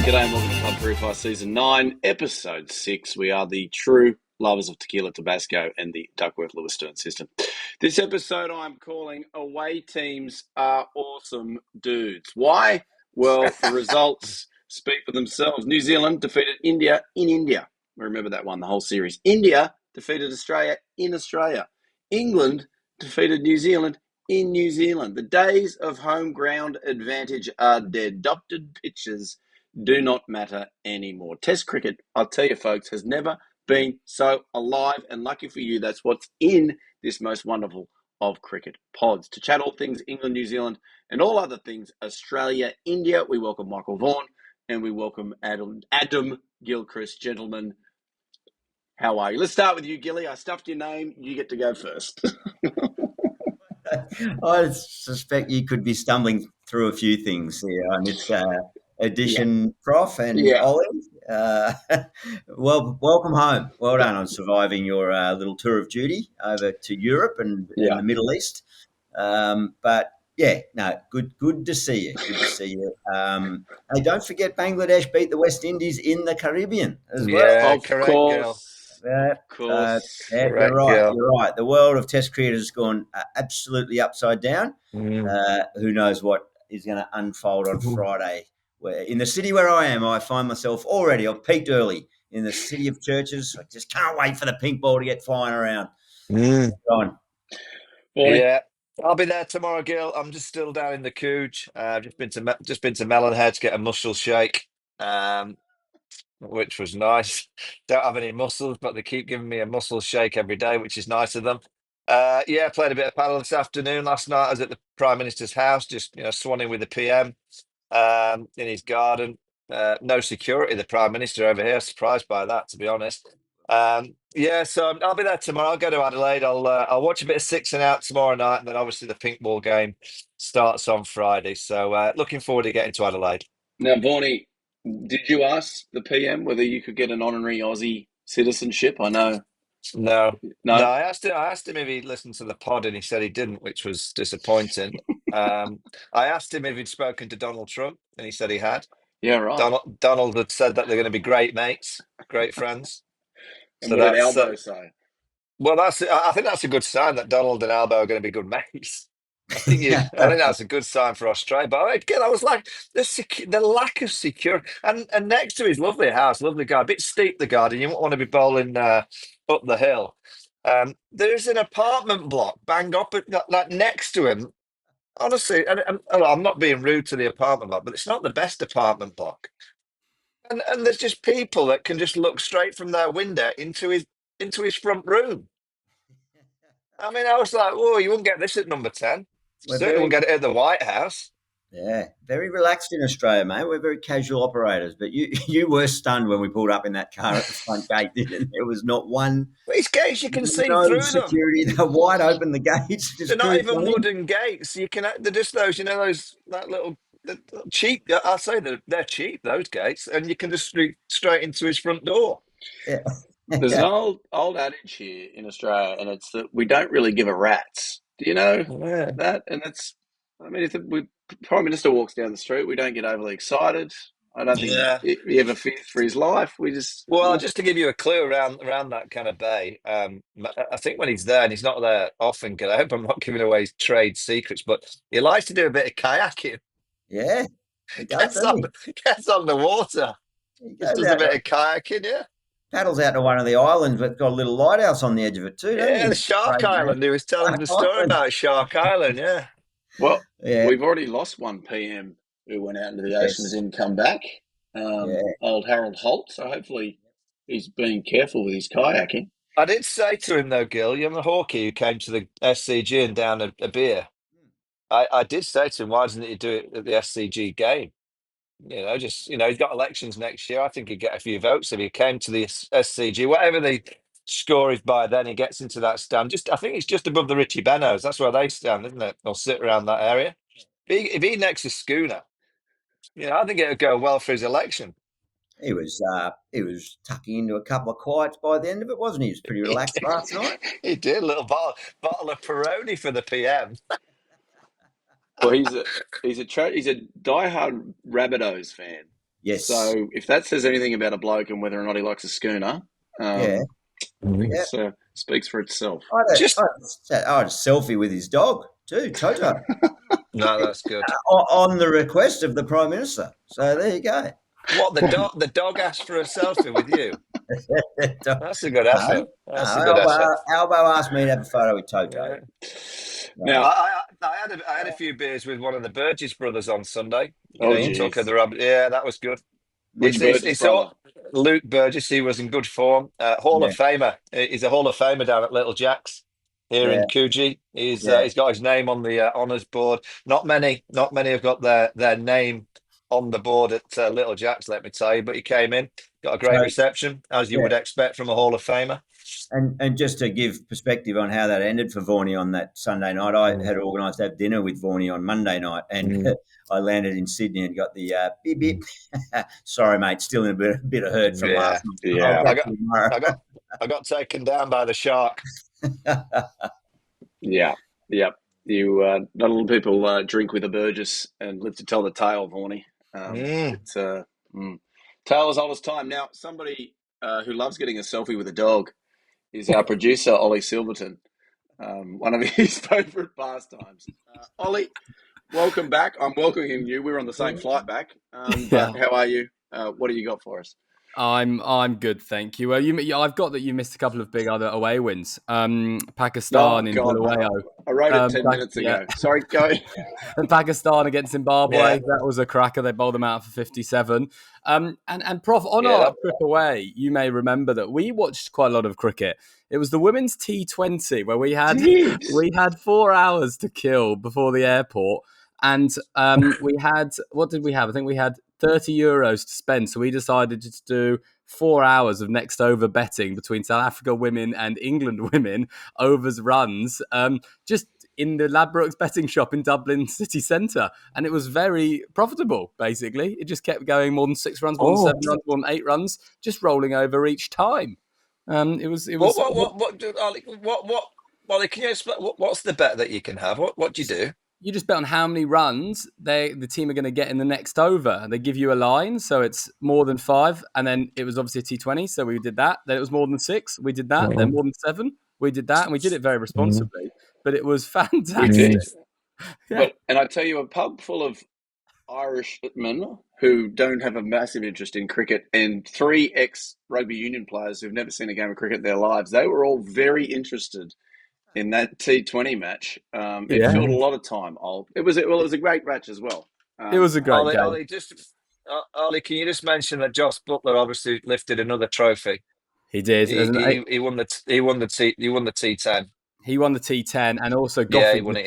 G'day and welcome to Club Prairie Fire Season 9, Episode 6. We are the true lovers of Tequila, Tabasco and the Duckworth Lewis Stern system. This episode I'm calling Away Teams Are Awesome Dudes. Why? Well, the results speak for themselves. New Zealand defeated India in India. We remember that one, the whole series. India defeated Australia in Australia. England defeated New Zealand in New Zealand. The days of home ground advantage are dead. Adopted pitches do not matter anymore. Test cricket, I'll tell you folks, has never been so alive, and lucky for you, that's what's in this most wonderful of cricket pods. To chat all things England, New Zealand, and all other things Australia, India, we welcome Michael Vaughan and we welcome Adam Gilchrist. Gentlemen, how are you? Let's start with you, Gilly. I stuffed your name. You get to go first. I suspect you could be stumbling through a few things here on this edition, Prof and Ollie. Welcome home. Well done on surviving your little tour of duty over to Europe and the Middle East. Good to see you. Good to see you. Hey, don't forget Bangladesh beat the West Indies in the Caribbean as well. Yeah, Of correct, course. Of course. You're right. You're right. The world of Test cricket has gone absolutely upside down. Who knows what is going to unfold on Friday? Where in the city where I am, I find myself already. I've peaked early in the city of churches. I just can't wait for the pink ball to get flying around. Warne? Yeah, I'll be there tomorrow, Gil. I'm just still down in the Cooge. I've just been to Melonhead to get a muscle shake, which was nice. Don't have any muscles, but they keep giving me a muscle shake every day, which is nice of them. Played a bit of paddle this afternoon. Last night I was at the Prime Minister's house, just swanning with the PM in his garden. No security, the Prime Minister over here. Surprised by that, to be honest. So I'll be there tomorrow. I'll go to Adelaide. I'll watch a bit of Six and Out tomorrow night, and then obviously the pink ball game starts on Friday. So looking forward to getting to Adelaide. Now, Vaughany, did you ask the PM whether you could get an honorary Aussie citizenship? I know. No. I asked him if he'd listened to the pod, and he said he didn't, which was disappointing. I asked him if he'd spoken to Donald Trump, and he said he had. Yeah, right. Donald had said that they're going to be great mates, great friends. And so what did Albo say? Well, I think that's a good sign that Donald and Albo are going to be good mates. I think that's a good sign for Australia. But again, I was like the lack of security, and next to his lovely house, lovely guy, a bit steep the garden. You won't want to be bowling up the hill. There's an apartment block bang up like next to him. Honestly, and I'm not being rude to the apartment block, but it's not the best apartment block. And there's just people that can just look straight from their window into his front room. I mean, I was like, "Whoa, you wouldn't get this at number 10. Certainly wouldn't get it at the White House." Yeah, very relaxed in Australia, mate. We're very casual operators, but you were stunned when we pulled up in that car at the front gate. There was not one. These gates you can see through security. They're wide open. The gates. They're not even wooden gates. They're just those. That little cheap. I say they're cheap. Those gates, and you can just straight into his front door. Yeah. There's an old adage here in Australia, and it's that we don't really give a rat's. Do you know that? And that's, I mean, if the Prime Minister walks down the street, we don't get overly excited. I don't think he ever fears for his life. Just to give you a clue around that kind of bay, I think when he's there, and he's not there often, because I hope I'm not giving away his trade secrets, but he likes to do a bit of kayaking. Yeah, gets on the water. Just does a bit of kayaking, yeah. Paddles out to one of the islands, but it's got a little lighthouse on the edge of it too, doesn't he? The Shark Island. He was telling the story about Shark Island, yeah. Well, we've already lost one PM who went out into the ocean and didn't come back. Old Harold Holt, so hopefully he's being careful with his kayaking. I did say to him, though, Gil, you're the hawkie who came to the SCG and down a beer. I did say to him, why doesn't he do it at the SCG game? He's got elections next year. I think he'd get a few votes if he came to the SCG. Whatever the score is by then, he gets into that stand. I think it's just above the Richie Benos. That's where they stand, isn't it? They'll sit around that area. If he next is Schooner, I think it would go well for his election. He was tucking into a couple of quiets by the end of it, wasn't he? He was pretty relaxed last night. He did a little bottle of Peroni for the PM. Well, he's a diehard Rabbitohs fan. Yes. So if that says anything about a bloke and whether or not he likes a schooner, Yeah. I think it speaks for itself. I had a selfie with his dog too, Toto, No, that's good. on the request of the Prime Minister. So there you go. What, the dog asked for a selfie with you? That's a good No, effort. That's a good Albo, effort. Albo asked me to have a photo with Toto. Yeah. Now, I had a few beers with one of the Burgess brothers on Sunday. You know, you took geez. the rub. Yeah, that was good. Which Burgess brother? Luke Burgess. He was in good form. Hall of Famer. He's a Hall of Famer down at Little Jack's here in Coogee. He's got his name on the honours board. Not many have got their name on the board at Little Jack's. Let me tell you. But he came in, got a great reception, as you would expect from a Hall of Famer. And just to give perspective on how that ended for Vaughany on that Sunday night, I had organised to have dinner with Vaughany on Monday night, and I landed in Sydney and got the beep beep. Sorry, mate, still in a bit of hurt from last night. Yeah, I got taken down by the shark. Yeah. You not a lot of people drink with a Burgess and live to tell the tale, Vaughany. It's tale as old as time. Now, somebody who loves getting a selfie with a dog is our producer, Ollie Silverton. One of his favourite pastimes. Ollie, welcome back. I'm welcoming you. We were on the same flight back. But how are you? What do you got for us? I'm good, thank you. I've got that you missed a couple of big other away wins. Pakistan in Bulawayo. I wrote it 10 minutes ago. Sorry, go. And Pakistan against Zimbabwe. That was a cracker. They bowled them out for 57. And Prof, on our trip away, you may remember that we watched quite a lot of cricket. It was the women's T20 where we had 4 hours to kill before the airport. And we had, what did we have? I think we had €30 to spend. So we decided to do 4 hours of next over betting between South Africa women and England women, overs runs, just in the Ladbrokes betting shop in Dublin city centre. And it was very profitable, basically. It just kept going more than 6 runs, more than 7 runs, more than 8 runs, just rolling over each time. It was. Ollie, can you explain what's the bet that you can have? What do you do? You just bet on how many runs the team are going to get in the next over. They give you a line, so it's more than 5. And then it was obviously a T20, so we did that. Then it was more than 6. We did that. Then more than 7. We did that. And we did it very responsibly. But it was fantastic. We did. And I tell you, a pub full of Irishmen who don't have a massive interest in cricket and 3 ex-rugby union players who've never seen a game of cricket in their lives, they were all very interested in that T20 match. It filled a lot of time. It was a great match as well. It was a great game. Ollie, can you just mention that Josh Butler obviously lifted another trophy? He did. He won the T10. He won the T10, and also Goffey. Yeah, he won it.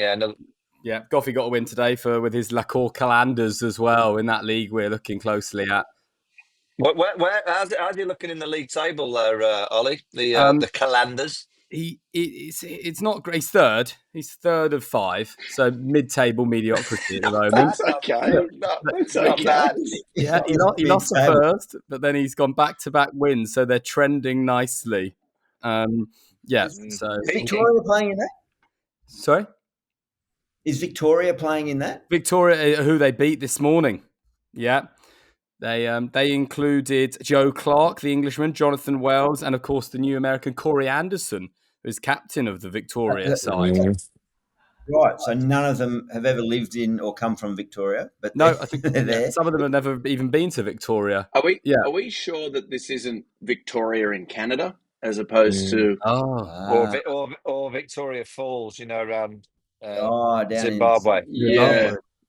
Yeah, Goffey got a win today with his Lahore Calanders as well in that league we're looking closely at. How's he looking in the league table there, Ollie? The Calanders. It's not great. He's third of 5, so mid-table mediocrity at the moment. That's okay. That's okay. Yeah, he lost the first, but then he's gone back-to-back wins, so they're trending nicely. So is Victoria playing in that? Sorry, is Victoria playing in that? Victoria, who they beat this morning. Yeah. They included Joe Clark, the Englishman, Jonathan Wells, and of course the new American Corey Anderson, who's captain of the Victoria side. Right, so none of them have ever lived in or come from Victoria, but no, I think some of them have never even been to Victoria. Are we sure that this isn't Victoria in Canada as opposed to or Victoria Falls? Around down Zimbabwe.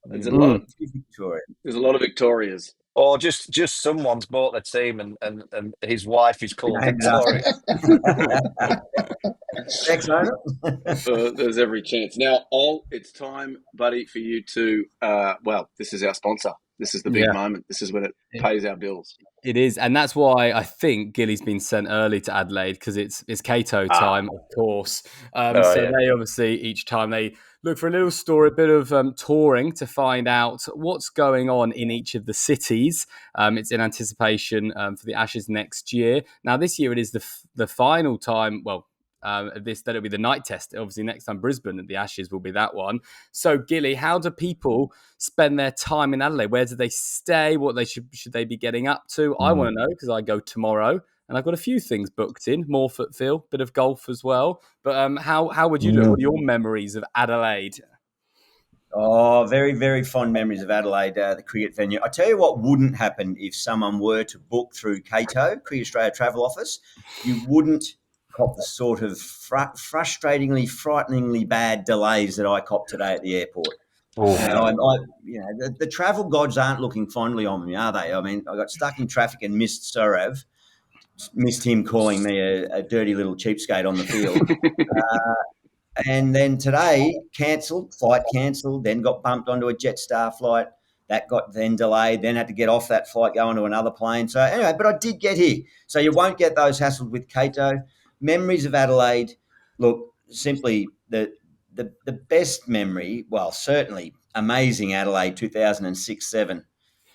There's a lot of Victoria. There's a lot of Victorias. Or just someone's bought the team and his wife is called Victoria. There's every chance. Now, it's time, buddy, for you to, this is our sponsor. This is the big moment. This is when it pays our bills. It is, and that's why I think Gilly's been sent early to Adelaide, because it's Cato time, of course. They obviously, each time they look for a little story, a bit of touring to find out what's going on in each of the cities. It's in anticipation for the Ashes next year. Now, this year it is the final time, That'll be the night test. Obviously, next time Brisbane at the Ashes will be that one. So, Gilly, how do people spend their time in Adelaide? Where do they stay? What should they be getting up to? I want to know because I go tomorrow. And I've got a few things booked in, Morphett Field, bit of golf as well. But how would you do it? What are your memories of Adelaide? Oh, very, very fond memories of Adelaide, the cricket venue. I tell you what wouldn't happen if someone were to book through Cato, Cricket Australia Travel Office. You wouldn't cop the sort of frustratingly, frighteningly bad delays that I copped today at the airport. The travel gods aren't looking fondly on me, are they? I mean, I got stuck in traffic and missed Sorav. Missed him calling me a dirty little cheapskate on the field. And then today, flight cancelled, then got bumped onto a Jetstar flight. That got then delayed, then had to get off that flight, go onto another plane. So anyway, but I did get here. So you won't get those hassles with Cato. Memories of Adelaide, look, simply the best memory, well, certainly amazing Adelaide 2006-07.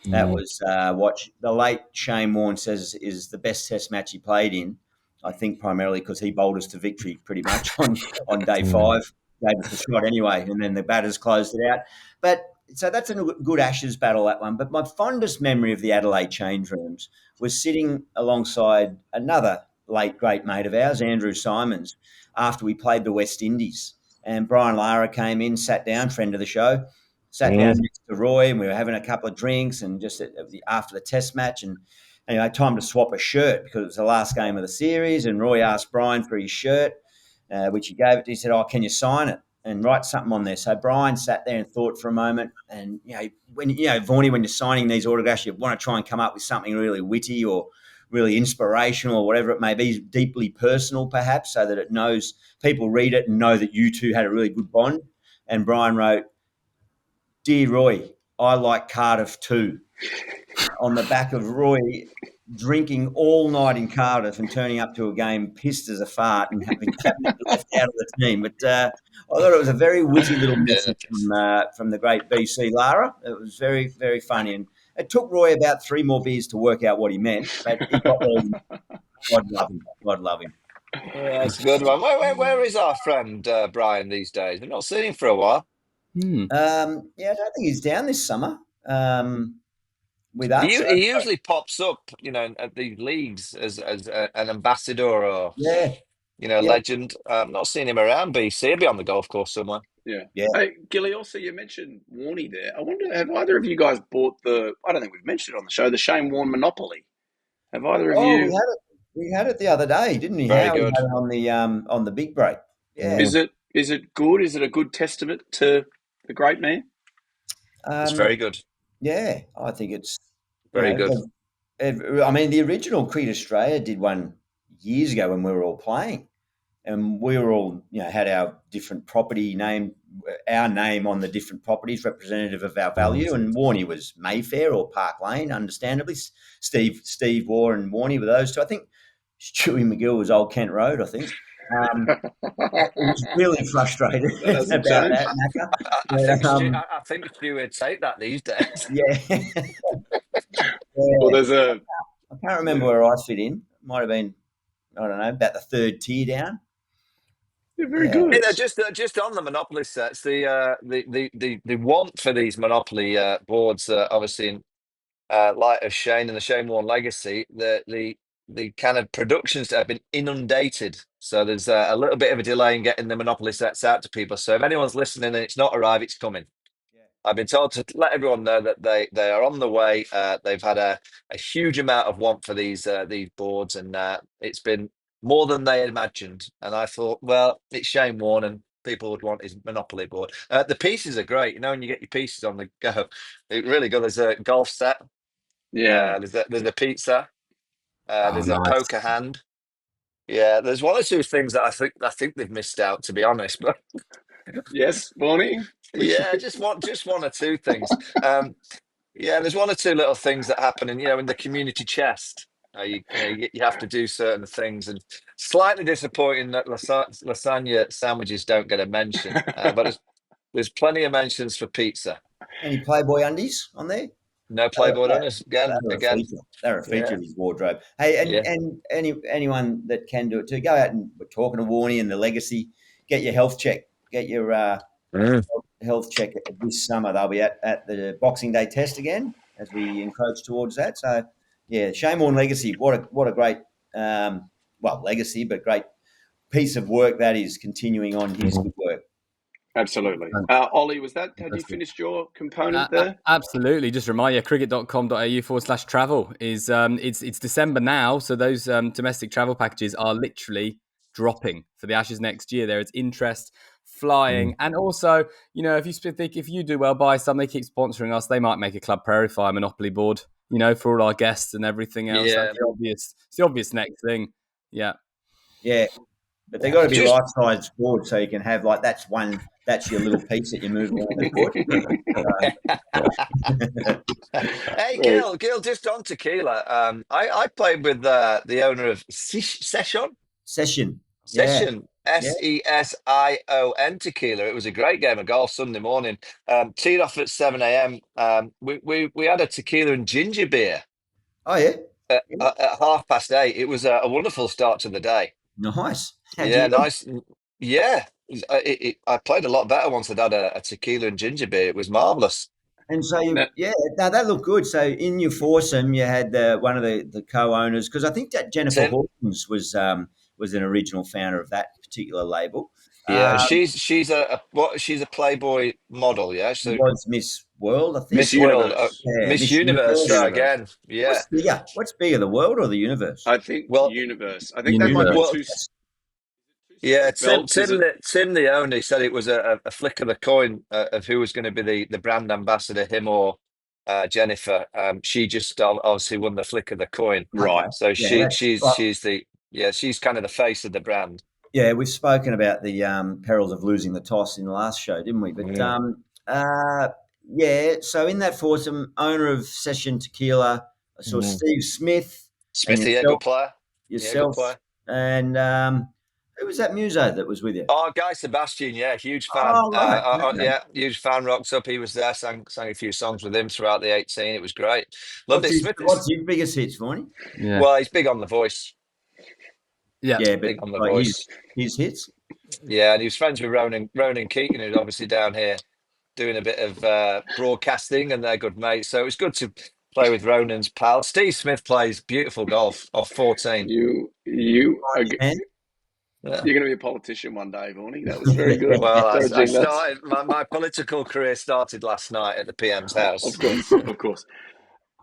That was what the late Shane Warne says is the best test match he played in. I think primarily because he bowled us to victory pretty much on day 5, gave us the shot anyway, and then the batters closed it out. But so that's a good Ashes battle, that one. But my fondest memory of the Adelaide change rooms was sitting alongside another late great mate of ours, Andrew Simons, after we played the West Indies. And Brian Lara came in, sat down, friend of the show, sat down next to Roy, and we were having a couple of drinks and just after the test match. And anyway, time to swap a shirt because it was the last game of the series. And Roy asked Brian for his shirt, which he gave it to. He said, can you sign it and write something on there? So Brian sat there and thought for a moment. And, Vaughany, when you're signing these autographs, you want to try and come up with something really witty or really inspirational or whatever it may be, deeply personal perhaps, so that it knows people read it and know that you two had a really good bond. And Brian wrote, "Dear Roy, I like Cardiff too," on the back of Roy drinking all night in Cardiff and turning up to a game pissed as a fart and having left out of the team. But I thought it was a very witty little message from the great BC Lara. It was very, very funny. And it took Roy about 3 more beers to work out what he meant, but he got there. God love him. God love him. Yeah, that's a good one. Where is our friend Brian these days? We've not seen him for a while. I don't think he's down this summer with us. He usually pops up, at the leagues as an ambassador or legend. I'm not seeing him around BC. He'll be on the golf course somewhere. Yeah. Hey, Gilly, also you mentioned Warne there. I wonder, have either of you guys bought I don't think we've mentioned it on the show, the Shane Warne Monopoly? Have either of you? We had it the other day, didn't we? Very How good. We had it on the big break. Yeah. Is it good? Is it a good testament to the great man? It's very good. Yeah, I think it's very good. I mean, the original Cricket Australia did one years ago when we were all playing, and we were all had our different property name, our name on the different properties representative of our value. And Warne was Mayfair or Park Lane, understandably. Steve Waugh and Warne were those two. I think Stewie McGill was Old Kent Road, I think. It was really frustrated about that. I think Stewie would take that these days. Yeah. Well, I can't remember where I fit in. It might have been, I don't know, about the 3rd tier down. You're very good. Just on the Monopoly sets, the want for these Monopoly boards, obviously in light of Shane and the Shane Warne legacy, the kind of productions that have been inundated. So there's a little bit of a delay in getting the Monopoly sets out to people. So if anyone's listening and it's not arrived, it's coming. Yeah. I've been told to let everyone know that they are on the way. They've had a huge amount of want for these boards, and it's been more than they had imagined. And I thought, well, it's Shane Warne and people would want his Monopoly board. The pieces are great. When you get your pieces on the go, it really good. There's a golf set. Yeah. There's a pizza. There's a poker hand. Yeah, there's 1 or 2 things that I think they've missed out, to be honest. But yes, Vaughany. Yeah, just 1 or 2 things. There's 1 or 2 little things that happen in the community chest. You have to do certain things, and slightly disappointing that lasagna sandwiches don't get a mention. But there's plenty of mentions for pizza. Any Playboy undies on there? No Playboy runners again. They're a feature of his wardrobe. Hey, and anyone that can do it too, go out and we're talking to Warne and the Legacy. Get your health check. Get your health check this summer. They'll be at the Boxing Day test again as we encroach towards that. So, yeah, shame on Legacy. What a great legacy, but great piece of work that is, continuing on his good work. Absolutely. Ollie, had you finished your component there? Absolutely. Just remind you, cricket.com.au/travel is it's December now, so those domestic travel packages are literally dropping for the Ashes next year. There is interest flying, and also, if you do well, buy some. They keep sponsoring us. They might make a Club Prairie Fire Monopoly board, for all our guests and everything else. Yeah. It's the obvious next thing. Yeah. Yeah. But they've got to be life-size boards, so you can have that's your little piece that you move around the court. Hey, Gil, just on Tequila. I played with the owner of Session. Session. Sesion Tequila. It was a great game of golf Sunday morning. Teed off at 7 a.m. We had a tequila and ginger beer. Oh, yeah? At 8:30. It was a wonderful start to the day. Nice. Nice. Yeah. I played a lot better once I'd had a tequila and ginger beer. It was marvellous. And so, that looked good. So in your foursome, you had one of the co-owners, because I think that Jennifer Hawkins was an original founder of that particular label. Yeah, she's a Playboy model. Yeah, she was Miss World, I think. Miss World, Miss Universe again. Yeah. What's bigger, the world or the universe? I think universe. I think they might be two. Yeah, Tim the owner said it was a flick of the coin of who was going to be the brand ambassador, him or Jennifer. She just obviously won the flick of the coin, right? So she's kind of the face of the brand. Yeah, we've spoken about the perils of losing the toss in the last show, didn't we? But so in that foursome, owner of Session Tequila, I saw Steve Smith. Smithy, good player. Yourself, good player. And who was that muso that was with you? Oh, Guy Sebastian, huge fan. Huge fan. Rocks up. He was there, sang a few songs with him throughout the 18. It was great. Loved it. What's his biggest hits, Vaughany? Yeah. Well, he's big on The Voice. Yeah, but big on The Voice. His hits. Yeah, and he was friends with Ronan Keaton, who's obviously down here doing a bit of broadcasting, and they're good mates. So it was good to play with Ronan's pal. Steve Smith plays beautiful golf off 14. You're going to be a politician one day, Vaughany. That was very good. Well, I started my political career started last night at the PM's house. Of course.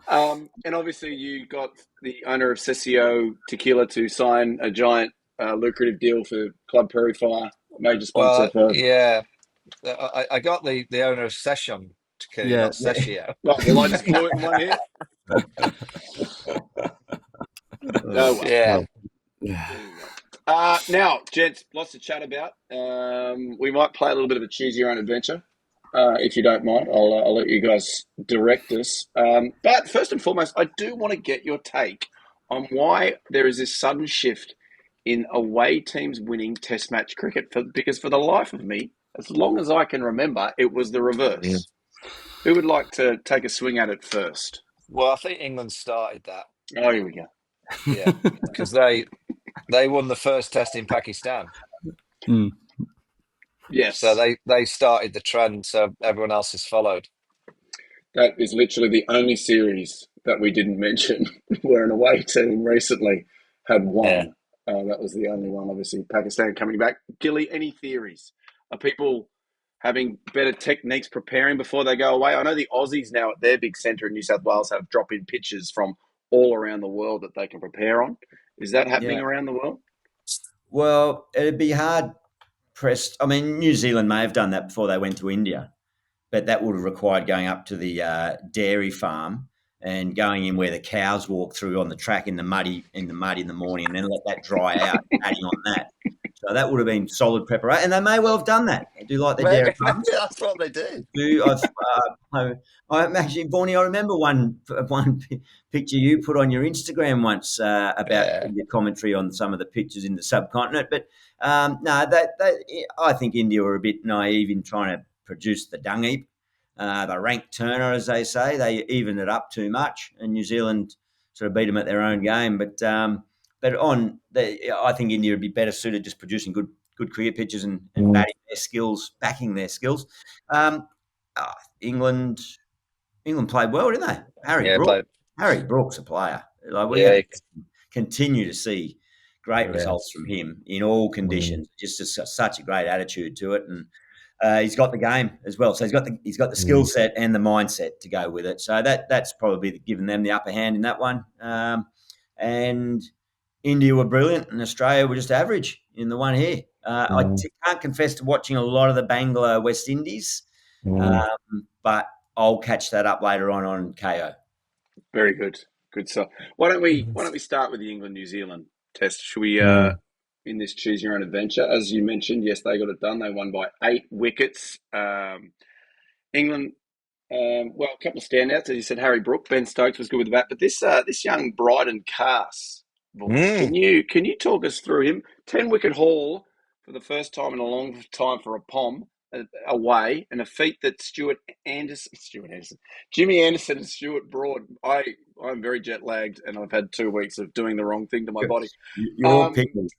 And obviously, you got the owner of Session Tequila to sign a giant, lucrative deal for Club Prairie Fire, major sponsor. I got the owner of Session Tequila, not Session. Well, I just blew it in one hit. Now, gents, lots to chat about. We might play a little bit of a choose your own adventure, if you don't mind. I'll let you guys direct us. But first and foremost, I do want to get your take on why there is this sudden shift in away teams winning Test match cricket. Because for the life of me, as long as I can remember, it was the reverse. Yeah. Who would like to take a swing at it first? Well, I think England started that. Oh, here we go. Yeah, because they won the first test in Pakistan. Yes. So they started the trend, so everyone else has followed. That is literally the only series that we didn't mention where an away team recently had won. Yeah. That was the only one, obviously, Pakistan coming back. Gilly, any theories? Are people having better techniques preparing before they go away? I know the Aussies now at their big centre in New South Wales have drop-in pitches from all around the world that they can prepare on. Is that happening around the world? Well, it'd be hard pressed. I mean, New Zealand may have done that before they went to India, but that would have required going up to the dairy farm and going in where the cows walk through on the track in the mud in the morning, and then let that dry out, adding on that. So that would have been solid preparation, and they may well have done that. They do like the dairy farms. That's what they do. I'm actually, Vaughany, I remember one picture you put on your Instagram once about your commentary on some of the pictures in the subcontinent. But I think India were a bit naive in trying to produce the dung heap. The rank turner, as they say, they evened it up too much, and New Zealand sort of beat them at their own game. But I think India would be better suited just producing good cricket pitches and backing their skills. England played well, didn't they? Harry Brook's a player. Like we're going to continue to see great results from him in all conditions. Just such a great attitude to it, and he's got the game as well. So he's got the skill set and the mindset to go with it. So that's probably given them the upper hand in that one. And India were brilliant, and Australia were just average in the one here. I can't confess to watching a lot of the Bangla West Indies, but I'll catch that up later on Cato. Very good. Good stuff. Why don't we start with the England New Zealand test? Should we in this choose your own adventure? As you mentioned, yes, they got it done. They won by 8 wickets. England, well, a couple of standouts. As you said, Harry Brook, Ben Stokes was good with the bat, but this young Bryden Cass, can you talk us through him? 10-wicket haul for the first time in a long time for a POM away, and a feat that Jimmy Anderson and Stuart Broad. I'm very jet lagged, and I've had 2 weeks of doing the wrong thing to my body. You're all pickles.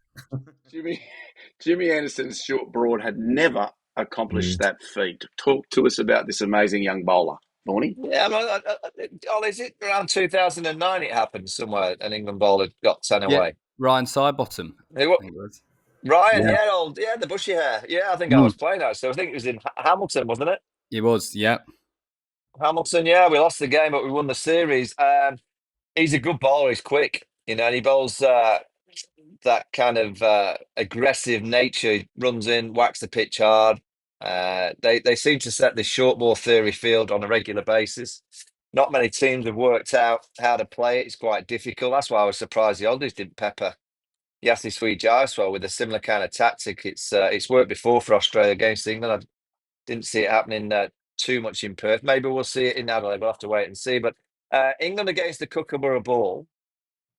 Jimmy Anderson and Stuart Broad had never accomplished that feat. Talk to us about this amazing young bowler, Vaughany. Yeah, is it around 2009 it happened somewhere? An England bowler got 10 away. Ryan Sidebottom. Ryan, the bushy hair. Yeah, I think I was playing that. So I think it was in Hamilton, wasn't it? It was, yeah. Hamilton, yeah. We lost the game, but we won the series. He's a good bowler. He's quick, and he bowls that kind of aggressive nature. He runs in, whacks the pitch hard. They seem to set this short ball theory field on a regular basis. Not many teams have worked out how to play it. It's quite difficult. That's why I was surprised the Oldies didn't pepper Yassi Sweet Jaiswal with a similar kind of tactic. It's worked before for Australia against England. I didn't see it happening too much in Perth. Maybe we'll see it in Adelaide. We'll have to wait and see. But England against the Kookaburra ball,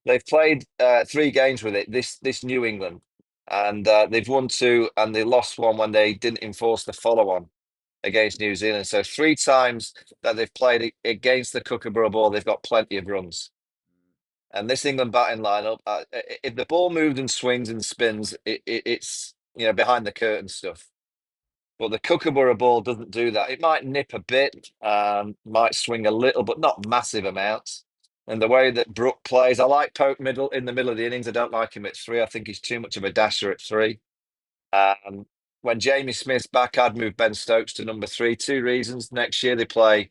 they've played 3 games with it. This New England, and they've won 2, and they lost 1 when they didn't enforce the follow-on against New Zealand. So 3 times that they've played against the Kookaburra ball, they've got plenty of runs. And this England batting lineup, if the ball moves and swings and spins, it's behind the curtain stuff. But the Kookaburra ball doesn't do that. It might nip a bit, might swing a little, but not massive amounts. And the way that Brook plays, I like Pope in the middle of the innings. I don't like him at 3. I think he's too much of a dasher at 3. When Jamie Smith's back, I'd move Ben Stokes to number 3. 2 reasons. Next year they play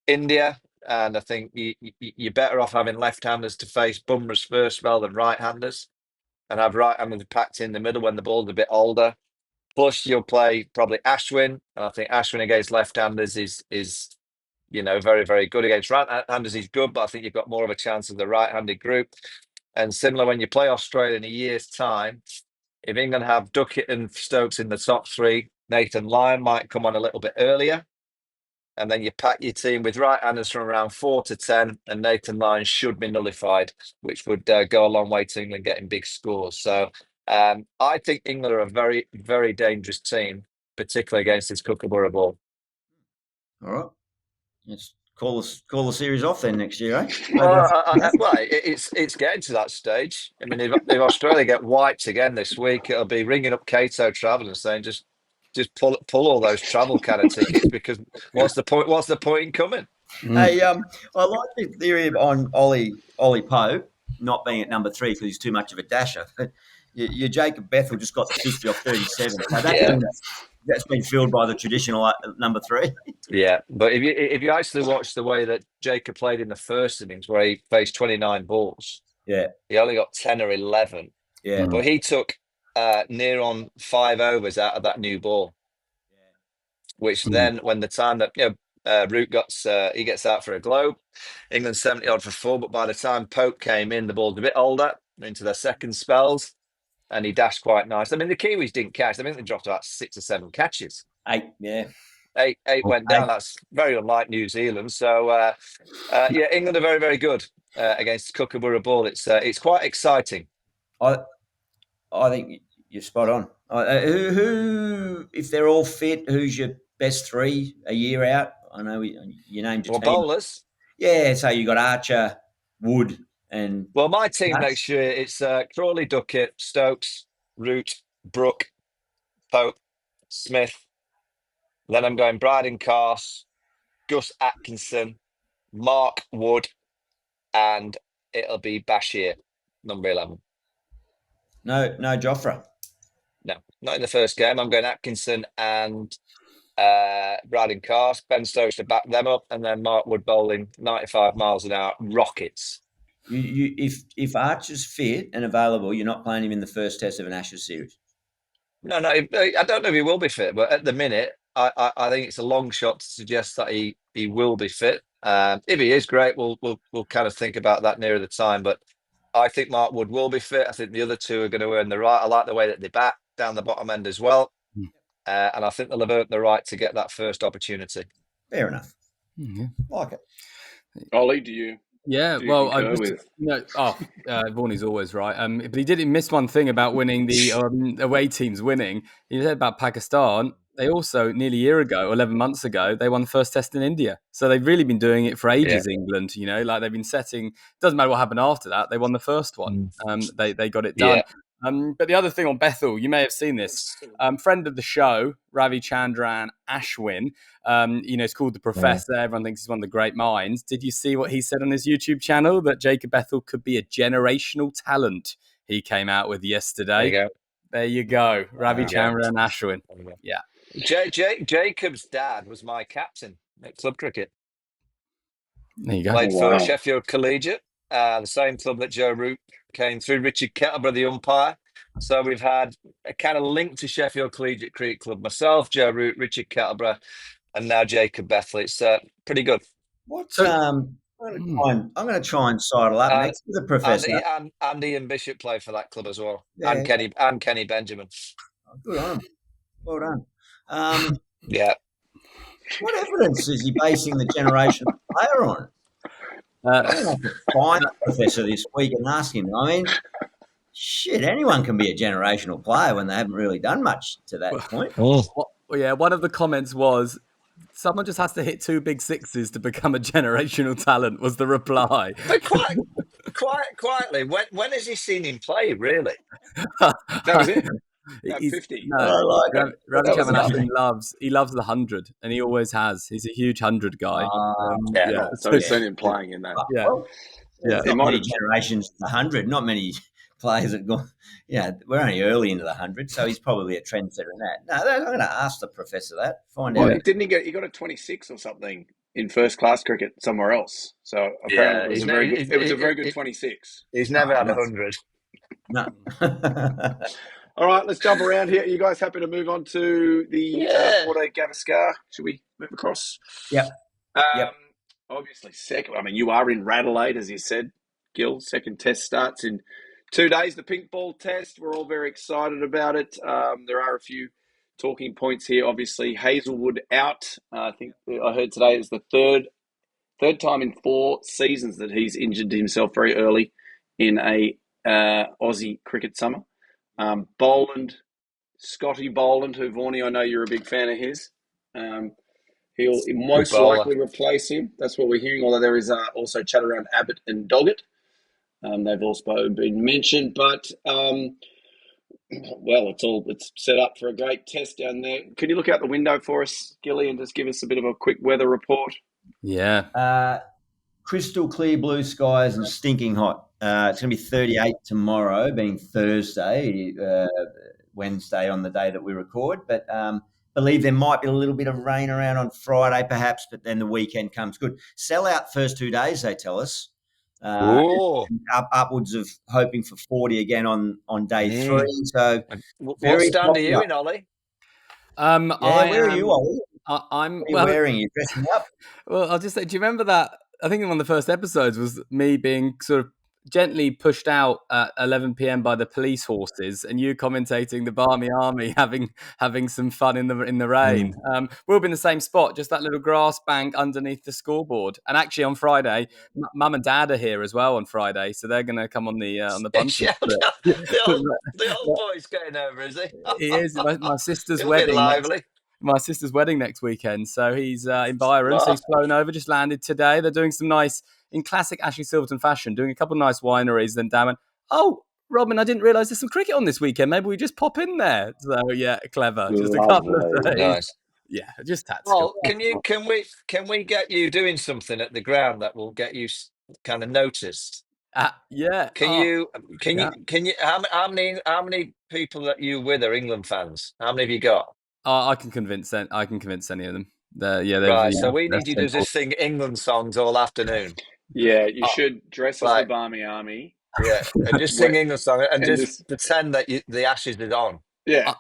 India. And I think you're better off having left-handers to face Bumrah's first spell than right-handers, and have right-handers packed in the middle when the ball's a bit older. Plus, you'll play probably Ashwin, and I think Ashwin against left-handers is very, very good. Against right-handers, he's good, but I think you've got more of a chance of the right-handed group. And similar when you play Australia in a year's time, if England have Duckett and Stokes in the top 3, Nathan Lyon might come on a little bit earlier. And then you pack your team with right-handers from around 4 to 10, and Nathan Lyon should be nullified, which would go a long way to England getting big scores. So I think England are a very, very dangerous team, particularly against this Kookaburra ball. All right. Let's call the series off then next year, eh? It's getting to that stage. I mean, if Australia get wiped again this week, it'll be ringing up Cato Travel and saying just pull all those travel kind of tickets, because what's the point? What's the point in coming? Hey, I like the theory on Ollie Pope not being at number 3 because he's too much of a dasher. But your Jacob Bethel just got the 50 off 37. So that's been filled by the traditional number 3. Yeah, but if you actually watch the way that Jacob played in the first innings, where he faced 29 balls, he only got 10 or 11. Yeah, but he took near on 5 overs out of that new ball, which then when the time that Root he gets out for a globe, England 70 odd for 4, but by the time Pope came in, the ball's a bit older into their second spells, and he dashed quite nice. I mean, the Kiwis didn't catch. I think they dropped about 6 or 7 catches. 8, yeah. 8 went down. That's very unlike New Zealand. So England are very, very good against Kookaburra ball. It's quite exciting. I think you're spot on. Who, if they're all fit, who's your best 3 a year out? I know you named your Well, team. bowlers. Yeah, so you got Archer, Wood, and Well, my team Nuts. next year, it's Crawley, Duckett, Stokes, Root, Brook, Pope, Smith. Then I'm going Bryden Cars, Gus Atkinson, Mark Wood, and it'll be Bashir, number 11. No Joffre. No, not in the first game. I'm going Atkinson and Bryden Cars, Ben Stokes to back them up, and then Mark Wood bowling 95 miles an hour, rockets. If Archer's fit and available, you're not playing him in the first test of an Ashes series. No, I don't know if he will be fit, but at the minute, I think it's a long shot to suggest that he will be fit. If he is, great. We'll kind of think about that nearer the time. But I think Mark Wood will be fit. I think the other two are going to earn the right. I like the way that they bat down the bottom end as well, and I think they'll have earned the right to get that first opportunity. Fair enough. Yeah. Like it. Ollie, do you? Yeah, well, Vaughany's always right. But he did miss one thing about winning the away teams winning. He said about Pakistan. They also, nearly a year ago, 11 months ago, they won the first test in India. So they've really been doing it for ages, England, like they've been setting, doesn't matter what happened after that, they won the first one. They got it done. But the other thing on Bethel, you may have seen this, friend of the show, Ravi Chandran Ashwin, it's called The Professor. Everyone thinks he's one of the great minds. Did you see what he said on his YouTube channel? That Jacob Bethel could be a generational talent. He came out with yesterday. There you go. Ravi Chandran Ashwin. Yeah. Jacob's dad was my captain at club cricket. There you go. Played for Sheffield Collegiate, the same club that Joe Root came through. Richard Kettleborough, the umpire. So we've had a kind of link to Sheffield Collegiate Cricket Club. Myself, Joe Root, Richard Kettleborough, and now Jacob Bethel. It's pretty good. I'm going to try and sidle up next to the Professor. And Ian Bishop played for that club as well, and Kenny Benjamin. Good on him. Well done. What evidence is he basing the generation player on? I'm going to have to find the Professor this week and ask him. I mean, shit, anyone can be a generational player when they haven't really done much to that point. One of the comments was, someone just has to hit 2 big sixes to become a generational talent, was the reply. But quietly, when has he seen him play, really? That was it. 50. No, Ravi Chandran loves the 100, and he always has. He's a huge 100 guy. So we've seen him playing in that. Not many generations to the 100. Not many players have gone. We're only early into the 100, so he's probably a trendsetter in that. No, I'm going to ask the Professor that. Find out. Didn't he he got a 26 or something in first class cricket somewhere else? So apparently it was a very good 26. He's never had 100. No. All right, let's jump around here. Are you guys happy to move on to the 4-day Tabasco? Should we move across? Yep. Obviously, second. I mean, you are in Adelaide, as you said, Gil. Second test starts in 2 days. The pink ball test. We're all very excited about it. There are a few talking points here. Obviously, Hazelwood out. I think I heard today is the third time in 4 seasons that he's injured himself very early in a Aussie cricket summer. Scotty Boland, who Vaughany, I know you're a big fan of his. He'll most likely replace him. That's what we're hearing, although there is also chat around Abbott and Doggett. They've also been mentioned, but it's set up for a great test down there. Can you look out the window for us, Gilly, and just give us a bit of a quick weather report? Yeah. Crystal clear blue skies and stinking hot. It's going to be 38 tomorrow, being Thursday, Wednesday on the day that we record. But believe there might be a little bit of rain around on Friday, perhaps, but then the weekend comes good. Sell out first 2 days, they tell us. Upwards of hoping for 40 again on day 3. So what's down to you in Ollie? Where are you, Ollie? I'm what are you wearing? You're dressing up? Well, I'll just say, do you remember that? I think one of the first episodes was me being sort of gently pushed out at 11 p.m. by the police horses, and you commentating the Barmy Army having some fun in the rain. We'll be in the same spot, just that little grass bank underneath the scoreboard. And actually, on Friday, Mum and Dad are here as well on Friday, so they're going to come on the bunting. The old boy's getting over, is he? He is. My sister's It'll wedding. be lively. my sister's wedding next weekend. So he's in Byron. So he's flown over, just landed today. They're doing some nice, in classic Ashley Silverton fashion, doing a couple of nice wineries. Then Dan went, oh, Robin, I didn't realise there's some cricket on this weekend. Maybe we just pop in there. So yeah, clever. Just a couple of days. Nice. Yeah, just tactical. Well, can we get you doing something at the ground that will get you kind of noticed? Yeah. Can you how many people that you with are England fans? How many have you got? I can convince any of them. Right, so we need you to do this thing England songs all afternoon. Yeah, you should dress as the Barmy Army. Yeah, and just sing England songs and just pretend that the Ashes is on. Yeah.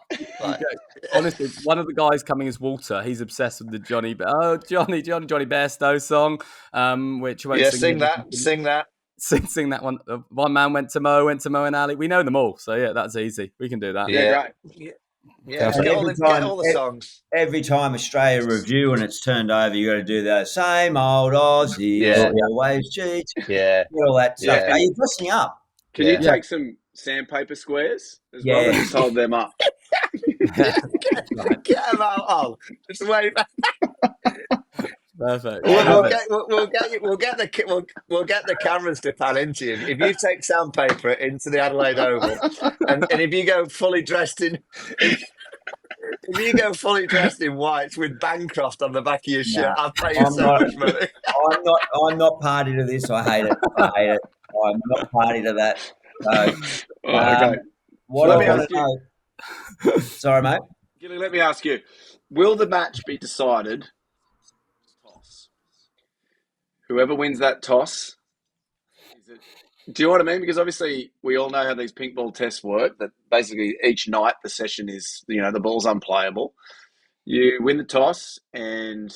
Honestly, one of the guys coming is Walter. He's obsessed with the Johnny Bairstow song. Which won't sing that. Sing that one. One man went to Mo and Ali. We know them all, so yeah, that's easy. We can do that. Yeah, great. Yeah, get all the songs. Every time Australia review and it's turned over, you got to do the same old Aussies always cheat. Yeah, all that stuff. Are you dressing up? Can you take some sandpaper squares as well and just hold them up? Get them out. Oh, just wait. Perfect. We'll get the cameras to pan into you. If you take sandpaper into the Adelaide Oval, and if you go fully dressed in whites with Bancroft on the back of your shirt, I'll pay you so much money. I'm not party to this. I hate it. I'm not party to that. So, okay. What I want to know. Sorry, mate. Gilly, let me ask you: will the match be decided? Whoever wins that toss, do you know what I mean? Because obviously we all know how these pink ball tests work, that basically each night the session is, the ball's unplayable. You win the toss and,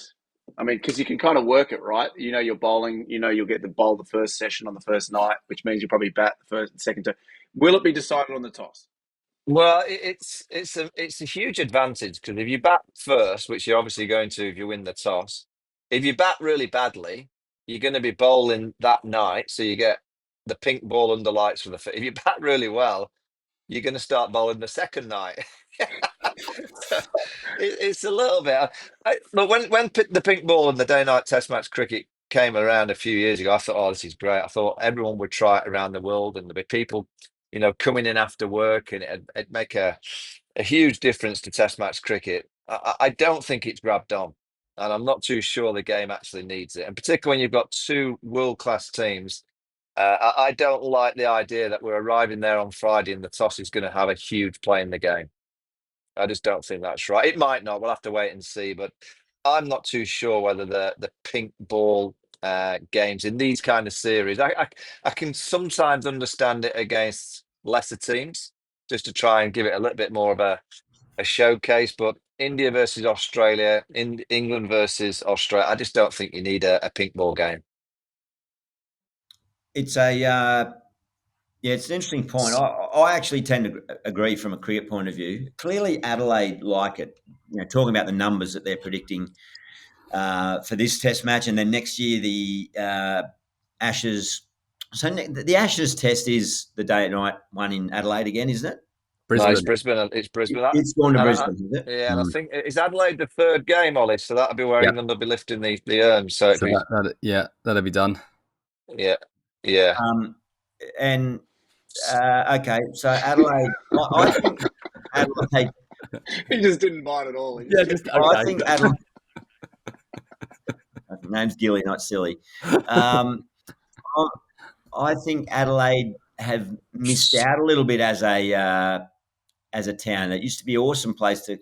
because you can kind of work it, right? You're bowling, you'll get the bowl the first session on the first night, which means you'll probably bat the first and second turn. Will it be decided on the toss? Well, it's a huge advantage because if you bat first, which you're obviously going to if you win the toss, if you bat really badly, you're going to be bowling that night, so you get the pink ball under lights for if you bat really well, you're going to start bowling the second night. It's a little bit. But when the pink ball and the day-night Test match cricket came around a few years ago, I thought, oh, this is great. I thought everyone would try it around the world, and there'd be people, coming in after work, and it'd make a huge difference to Test match cricket. I don't think it's grabbed on. And I'm not too sure the game actually needs it. And particularly when you've got two world-class teams, I don't like the idea that we're arriving there on Friday and the toss is going to have a huge play in the game. I just don't think that's right. It might not. We'll have to wait and see. But I'm not too sure whether the pink ball games in these kind of series, I can sometimes understand it against lesser teams, just to try and give it a little bit more of a showcase. But India versus Australia, England versus Australia, I just don't think you need a pink ball game. It's it's an interesting point. I actually tend to agree from a cricket point of view. Clearly, Adelaide like it. Talking about the numbers that they're predicting for this Test match, and then next year the Ashes. So the Ashes Test is the day and night one in Adelaide again, isn't it? Brisbane. No, it's Brisbane. It's Brisbane. It's going to Brisbane, is it? Yeah, and I think is Adelaide the third game, Ollie. So that'll be where England will be lifting the urn. So that'll be done. Yeah. And okay, so Adelaide. I think Adelaide. He just didn't bite at all. I think Adelaide. Name's Gilly, not silly. I think Adelaide have missed out a little bit as a town. It used to be an awesome place to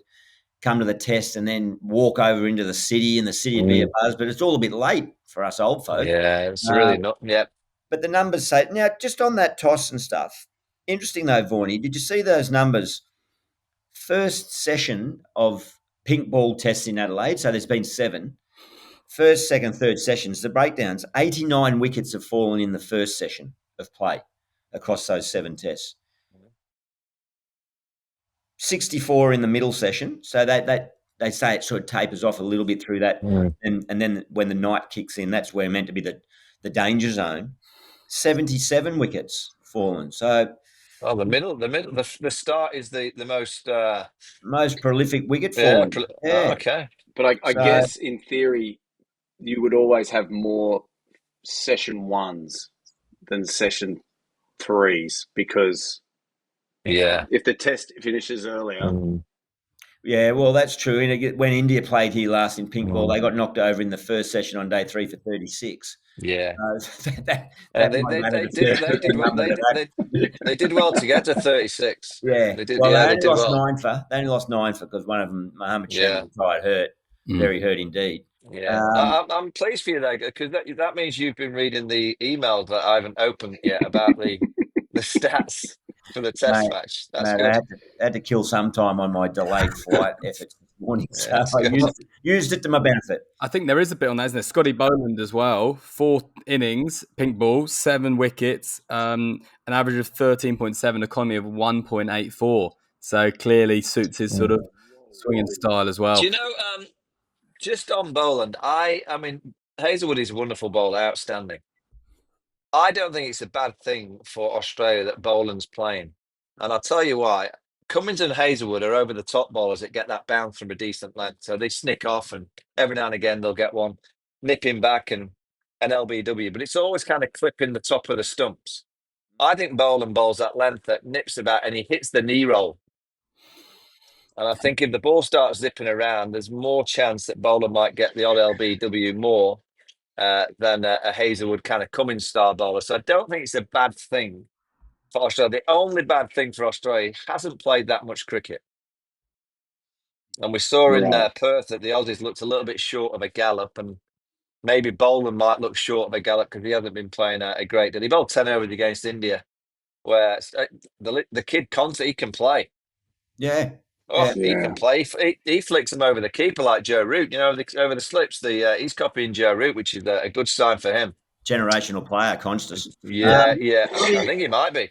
come to the Test and then walk over into the city, and the city would be a buzz. But it's all a bit late for us old folk. Yeah, it's really not. Yeah. But the numbers say now, just on that toss and stuff. Interesting though, Vaughany. Did you see those numbers? First session of pink ball tests in Adelaide. So there's been 7. First, second, third sessions. The breakdowns. 89 wickets have fallen in the first session of play across those 7 tests. 64 in the middle session. So they say it sort of tapers off a little bit through that, and then when the night kicks in, that's where meant to be the danger zone. 77 wickets fallen. So Oh, the start is the most most prolific wicket falling. Oh, okay. But I guess in theory, you would always have more session ones than session threes because if the test finishes earlier. Yeah, well, that's true. When India played here last in pink ball, they got knocked over in the first session on day 3 for 36. Yeah. That They did well to get to 36. Yeah. They did. Well, Yeah, they they only did lost well. nine for. They only lost 9 for because one of them, Mohammed Yeah. Shami, retired hurt, very hurt indeed. Yeah, I'm pleased for you though, because that means you've been reading the email that I haven't opened yet about the stats for the test match. That's good. I had to kill some time on my delayed flight efforts this morning, so I used it to my benefit. I think there is a bit on that, isn't there? Scotty Boland as well. 4 innings, pink ball, 7 wickets, an average of 13.7, economy of 1.84. So clearly suits his sort of swinging style as well. Do you know, just on Boland, I mean, Hazelwood is a wonderful bowler, outstanding. I don't think it's a bad thing for Australia that Boland's playing. And I'll tell you why. Cummins and Hazelwood are over the top bowlers that get that bounce from a decent length. So they snick off, and every now and again they'll get one nipping back and an LBW. But it's always kind of clipping the top of the stumps. I think Boland bowls that length that nips about and he hits the knee roll. And I think if the ball starts zipping around, there's more chance that Boland might get the odd LBW more than a Hazelwood kind of Cummins star bowler. So I don't think it's a bad thing for Australia. The only bad thing for Australia, he hasn't played that much cricket. And we saw in Perth that the Aussies looked a little bit short of a gallop, and maybe Boland might look short of a gallop because he hasn't been playing a great deal. He bowled 10 overs against India, where the kid constantly can play. Yeah. He can play. He flicks them over the keeper like Joe Root, over the slips. He's copying Joe Root, which is a good sign for him. Generational player, Constus. Yeah. I think he might be.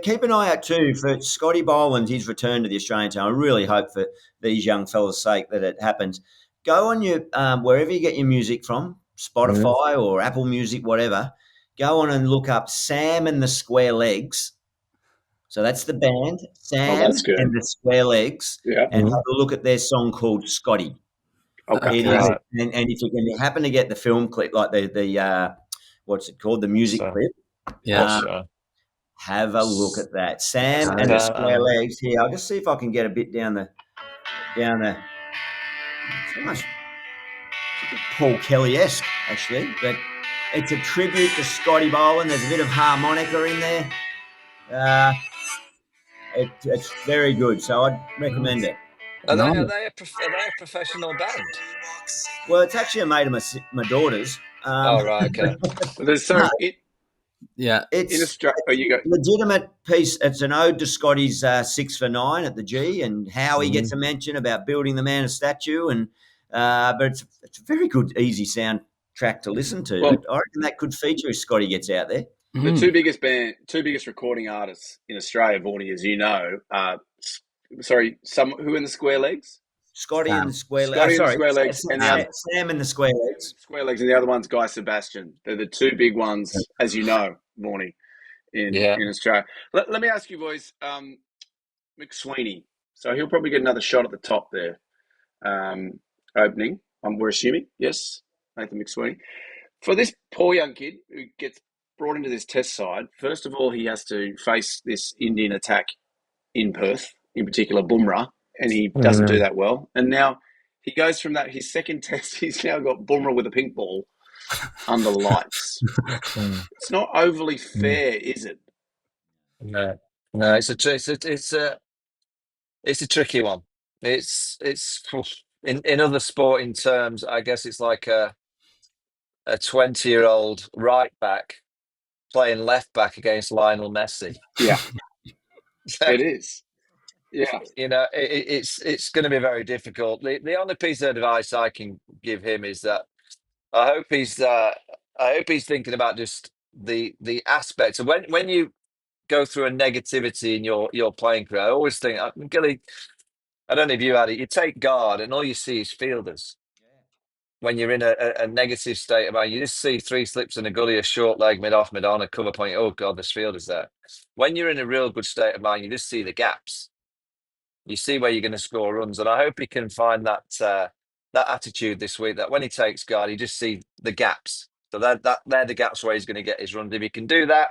Keep an eye out too for Scotty Boland, his return to the Australian team. I really hope for these young fellas' sake that it happens. Go on your wherever you get your music from, Spotify or Apple Music, whatever. Go on and look up Sam and the Square Legs. So that's the band, Sam and the Square Legs, and have a look at their song called Scotty. Okay. And if you can happen to get the film clip, like the what's it called, the music clip, have a look at that. Sam and the Square Legs. Here, I'll just see if I can get a bit down the. So much Paul Kelly-esque, actually, but it's a tribute to Scotty Boland. There's a bit of harmonica in there. It's very good, so I'd recommend it. Are they a professional band? Well, it's actually a mate of my daughter's. Right, okay. It's legitimate piece. It's an ode to Scotty's 6 for 9 at the G, and how he gets a mention about building the man a statue, and but it's a very good, easy soundtrack to listen to. Well, I reckon that could feature if Scotty gets out there. The two biggest recording artists in Australia, Vaughany, as you know, who in the Square Legs? Scotty and the Square Legs. And Sam and the Square Legs. Square Legs, and the other one's Guy Sebastian. They're the two big ones, as you know, Vaughany, in Australia. Let me ask you, boys, McSweeney. So he'll probably get another shot at the top there. Opening, we're assuming, yes, Nathan McSweeney. For this poor young kid who gets brought into this test side, first of all, he has to face this Indian attack in Perth, in particular Bumrah, and he doesn't do that well. And now he goes from that, his second test, he's now got Bumrah with a pink ball under lights. It's not overly fair, is it? No, it's a tricky one. It's in other sporting terms, I guess it's like a 20-year-old right back playing left back against Lionel Messi. Yeah, it is. Yeah, it's going to be very difficult. The only piece of advice I can give him is that I hope he's thinking about just the aspects of when you go through a negativity in your playing career. I always think, Gilly, I don't know if you had it. You take guard, and all you see is fielders. When you're in a negative state of mind, you just see 3 slips in a gully, a short leg, mid-off, mid-on, a cover point. Oh God, there's fielders there. when you're in a real good state of mind, you just see the gaps. You see where you're going to score runs, and I hope he can find that attitude this week. That when he takes guard, he just see the gaps. So they're the gaps where he's going to get his runs. If he can do that,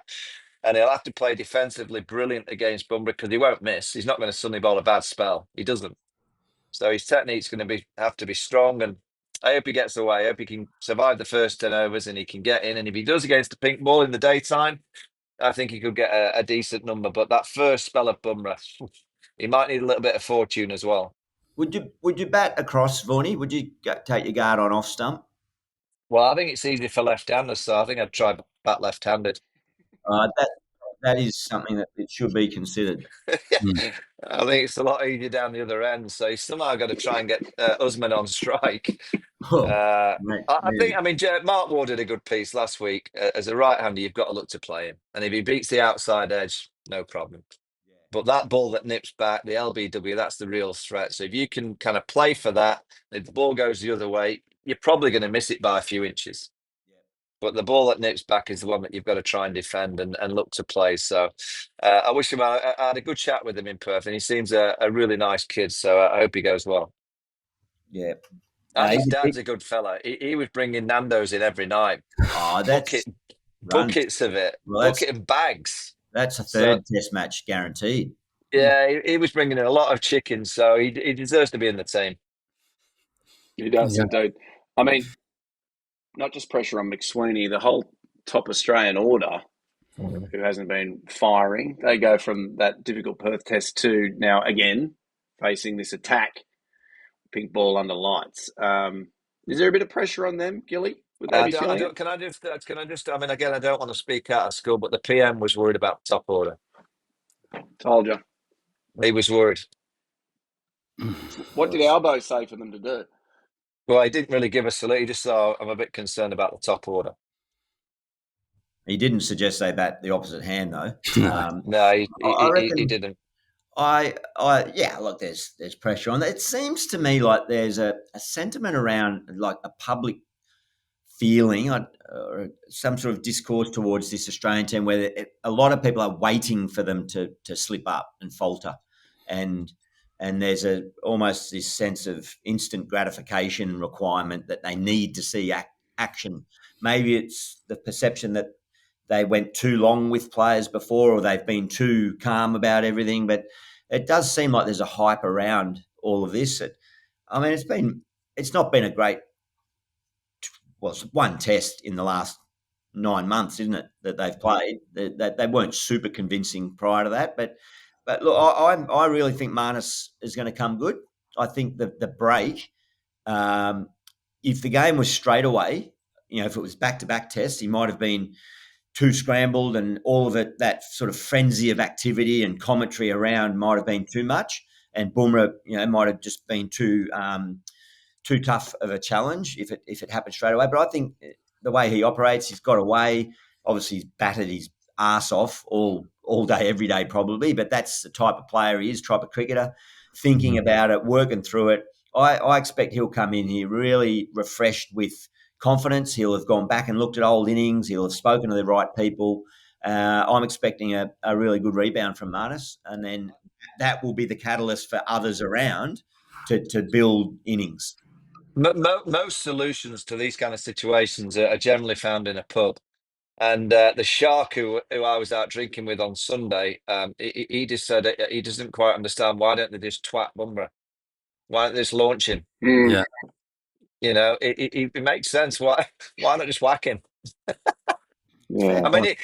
and he'll have to play defensively brilliant against Bunbury because he won't miss. He's not going to suddenly bowl a bad spell. He doesn't. So his technique's going to have to be strong, and I hope he gets away. I hope he can survive the first 10 overs and he can get in. And if he does against the pink ball in the daytime, I think he could get a decent number. But that first spell of Bumrah, he might need a little bit of fortune as well. Would you bat across, Vaughany? Would you take your guard on off stump? Well, I think it's easy for left-handers, so I think I'd try bat left-handed. That is something that it should be considered. I think it's a lot easier down the other end. So he's somehow got to try and get Usman on strike. I mean, Mark Ward did a good piece last week. As a right-hander, you've got to look to play him. And if he beats the outside edge, no problem. Yeah. But that ball that nips back, the LBW, that's the real threat. So if you can kind of play for that, if the ball goes the other way, you're probably going to miss it by a few inches. But the ball that nips back is the one that you've got to try and defend and look to play. So I wish him. I had a good chat with him in Perth, and he seems a really nice kid. So I hope he goes well. Yeah. And his dad's a good fella. He was bringing Nando's in every night. Oh, that's buckets of it. Well, bucket and bags. That's a third test match guaranteed. Yeah, he was bringing in a lot of chicken, so he deserves to be in the team. He does indeed. I mean, not just pressure on McSweeney, the whole top Australian order, who hasn't been firing. They go from that difficult Perth test to now again facing this attack, pink ball under lights. Is there a bit of pressure on them, Gilly? Would they be feeling it? Can I just? I mean, again, I don't want to speak out of school, but the PM was worried about top order. Told you. He was worried. What did Albo say for them to do? Well, he didn't really give us a look. He just said, I'm a bit concerned about the top order. He didn't suggest they bat the opposite hand, though. No, he didn't. Look, there's pressure on that. It seems to me like there's a sentiment around like a public feeling or some sort of discourse towards this Australian team where a lot of people are waiting for them to slip up and falter. And there's almost this sense of instant gratification requirement that they need to see action. Maybe it's the perception that they went too long with players before or they've been too calm about everything. But it does seem like there's a hype around all of this. It's not been a great it's one test in the last 9 months, isn't it, that they've played? They weren't super convincing prior to that. But look, I really think Marnus is going to come good. I think the break, if the game was straight away, if it was back-to-back tests, he might have been too scrambled and all of it, that sort of frenzy of activity and commentary around might have been too much. And Bumrah, might have just been too tough of a challenge if it happened straight away. But I think the way he operates, he's got away. Obviously, he's battered his arse off all day, every day probably, but that's the type of player he is, type of cricketer, thinking about it, working through it. I expect he'll come in here really refreshed with confidence. He'll have gone back and looked at old innings. He'll have spoken to the right people. I'm expecting a really good rebound from Marnus, and then that will be the catalyst for others around to build innings. Most solutions to these kind of situations are generally found in a pub. And the shark who I was out drinking with on Sunday, he just said he doesn't quite understand why don't they just twat Bumrah? Why don't they just launch him? Yeah. It makes sense. Why not just whack him? Yeah. I mean,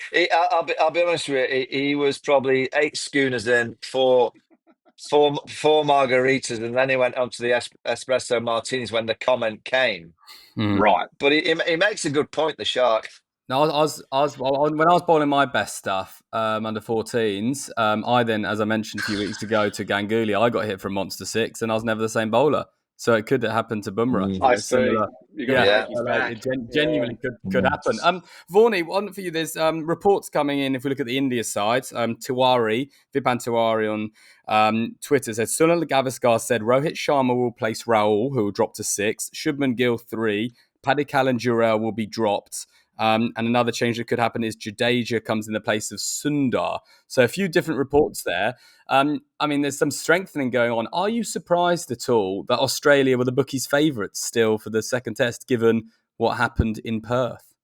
I'll be honest with you. He was probably 8 schooners in, four margaritas, and then he went on to the espresso martinis when the comment came. Right, but he makes a good point. The shark. No, when I was bowling my best stuff under 14s, I then, as I mentioned a few weeks ago to Ganguly, I got hit from Monster 6 and I was never the same bowler. So it could happen to Bumrah. I see. It genuinely could happen. Vaughany, one for you. There's reports coming in. If we look at the India side, Vipan Tiwari on Twitter said Sunil Gavaskar said Rohit Sharma will place Rahul, who will drop to 6. Shubman Gill 3. Paddy Callan Jurel will be dropped. And another change that could happen is Jadeja comes in the place of Sundar. So a few different reports there. I mean, there's some strengthening going on. Are you surprised at all that Australia were the bookies' favourites still for the second test, given what happened in Perth?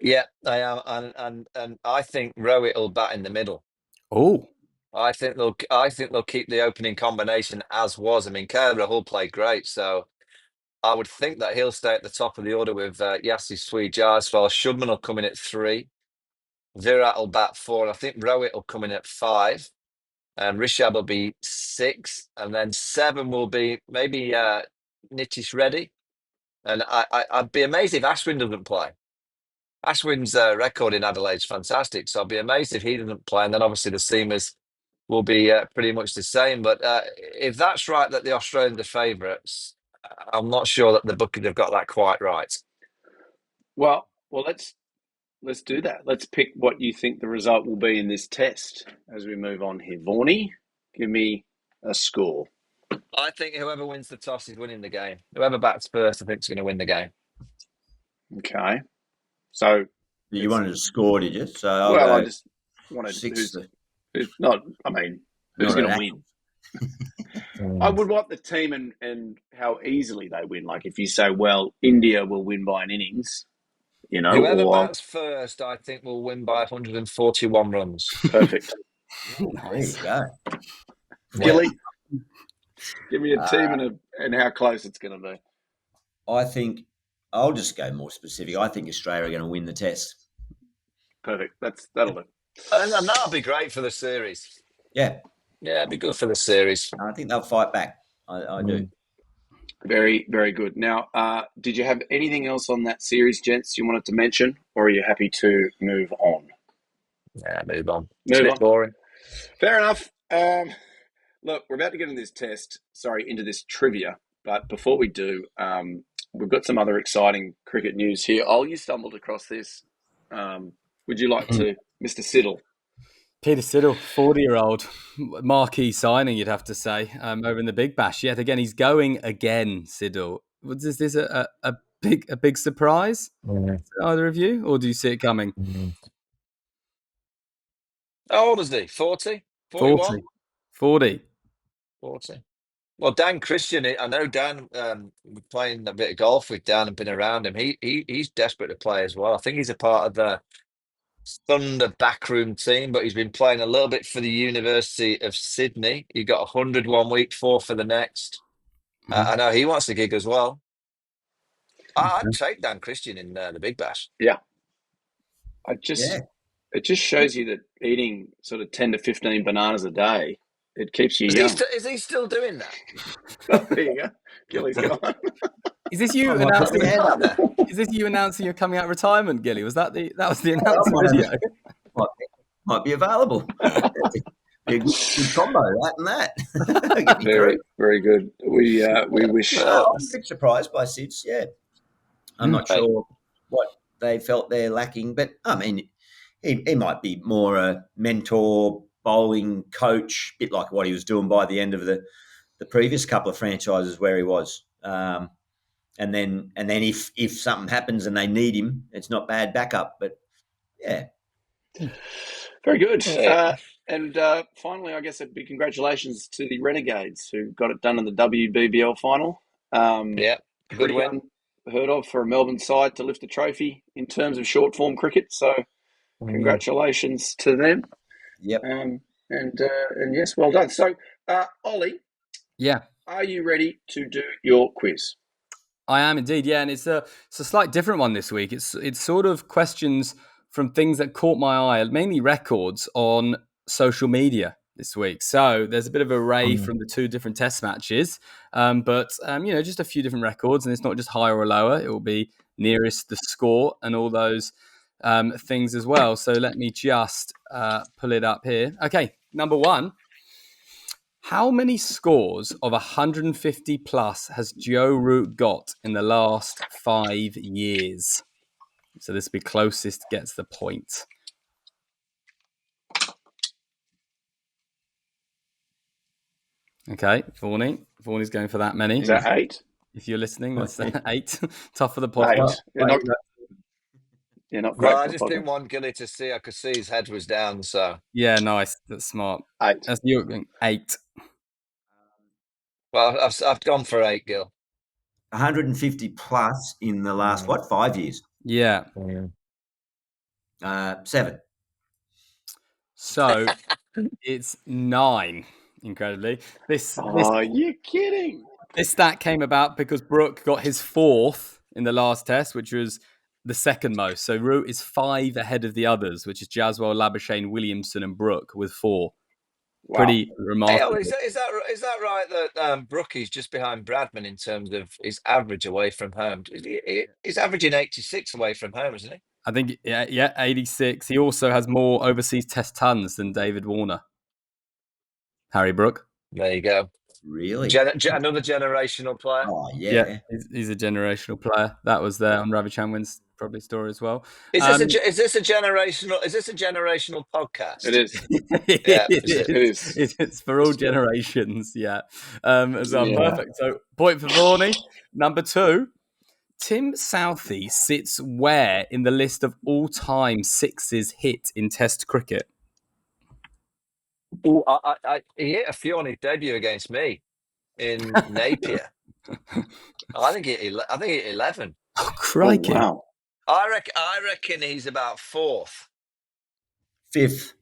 Yeah, I am, and I think Rowett will bat in the middle. Oh, I think they'll keep the opening combination as was. I mean, Cato played great, so I would think that he'll stay at the top of the order with Yassi Sweet Jaiswal. Shubman will come in at 3. Virat will bat 4, and I think Rowett will come in at 5. And Rishabh will be 6, and then 7 will be maybe Nitish Reddy. And I'd be amazed if Ashwin doesn't play. Ashwin's record in Adelaide is fantastic, so I'd be amazed if he doesn't play. And then obviously the seamers will be pretty much the same. But if that's right, that the Australians are favourites, I'm not sure that the bookies have got that quite right. Well, let's do that. Let's pick what you think the result will be in this test as we move on here. Vaughany, give me a score. I think whoever wins the toss is winning the game. Whoever bats first, I think, is going to win the game. Okay. So you wanted to score, did you? So I just wanted 6. who's going to win? I would want the team and how easily they win. Like if you say, well, India will win by an innings, Whoever bats first, I think, will win by 141 runs. Perfect. Nice. There you go. Gilly, give me a team and how close it's going to be. I think I'll just go more specific. I think Australia are going to win the test. Perfect. That'll do. And that'll be great for the series. Yeah. Yeah, it'd be good for the series. I think they'll fight back. I do. Very, very good. Now, did you have anything else on that series, gents, you wanted to mention, or are you happy to move on? Yeah, move on. It's a bit boring. Fair enough. Look, we're about to get into this trivia, but before we do, we've got some other exciting cricket news here. You stumbled across this. Would you like to, Mr. Siddle? Peter Siddle, 40-year-old, marquee signing, you'd have to say, over in the Big Bash. Yet again, he's going again, Siddle. Is this a big surprise to either of you, or do you see it coming? How old is he? 40? 41? 40. Well, Dan Christian, I know Dan, playing a bit of golf with Dan and been around him. He's desperate to play as well. I think he's a part of the Thunder backroom team, but he's been playing a little bit for the University of Sydney. He got 100 1 week, 4 for the next. I know he wants a gig as well. I'd take Dan Christian in the Big Bash. Yeah. It just shows you that eating sort of 10 to 15 bananas a day, it keeps you young. Is he still doing that? Oh, there you go. Gilly's gone. Is this you announcing? Is this you announcing you're coming out of retirement, Gilly? Was that the announcement video? Might be available. Be a good combo, that and that. Very, very good. We wish. I'm a bit surprised by Sids. Yeah, I'm not sure what they felt they're lacking, but I mean, he might be more a mentor, bowling coach, a bit like what he was doing by the end of the previous couple of franchises where he was. And then if something happens and they need him, it's not bad backup. But yeah, very good. Yeah. And finally, I guess it'd be congratulations to the Renegades who got it done in the WBBL final. Good win. Heard of for a Melbourne side to lift a trophy in terms of short form cricket. So congratulations to them. Yep. And yes, well done. So, Ollie. Yeah. Are you ready to do your quiz? I am indeed, yeah, and it's a slight different one this week. It's sort of questions from things that caught my eye, mainly records on social media this week. So there's a bit of an array from the 2 different test matches, but just a few different records, and it's not just higher or lower. It will be nearest the score and all those things as well. So let me just pull it up here. Okay, number 1. How many scores of 150 plus has Joe Root got in the last 5 years? So this will be closest gets the point. Okay, Vaughany. Vaughany's going for that many. Is that 8? If you're listening, that's 8. Tough for the podcast. Yeah, not great. Well, I just didn't want Gilly to see. I could see his head was down. So Yeah, nice. That's smart. 8. That's you. 8. well, I've gone for 8, Gil. 150 plus in the last 5 years? Yeah. 7. So it's 9. Incredibly, You're kidding. This stat came about because Brooke got his 4th in the last test, which was the second most. So Root is 5 ahead of the others, which is Jaswell, Labuschagne, Williamson, and Brooke with 4. Wow. Pretty remarkable. Hey, is that right that Brookie's just behind Bradman in terms of his average away from home? He's averaging 86 away from home, isn't he? I think, yeah, 86. He also has more overseas test tons than David Warne. Harry Brooke. There you go. Really? Another generational player. Oh, yeah. He's a generational player. That was there on Ravi Chanwin's probably story as well. Is this a generational podcast? It is. Yeah, It's for all generations. Yeah. So Yeah. perfect. So point for Vaughany. Number 2. Tim Southey sits where in the list of all-time sixes hit in Test cricket? Ooh, he hit a few on his debut against me in Napier. I think he hit 11. Oh, crikey. Oh, wow. I reckon he's about 4th. 5th.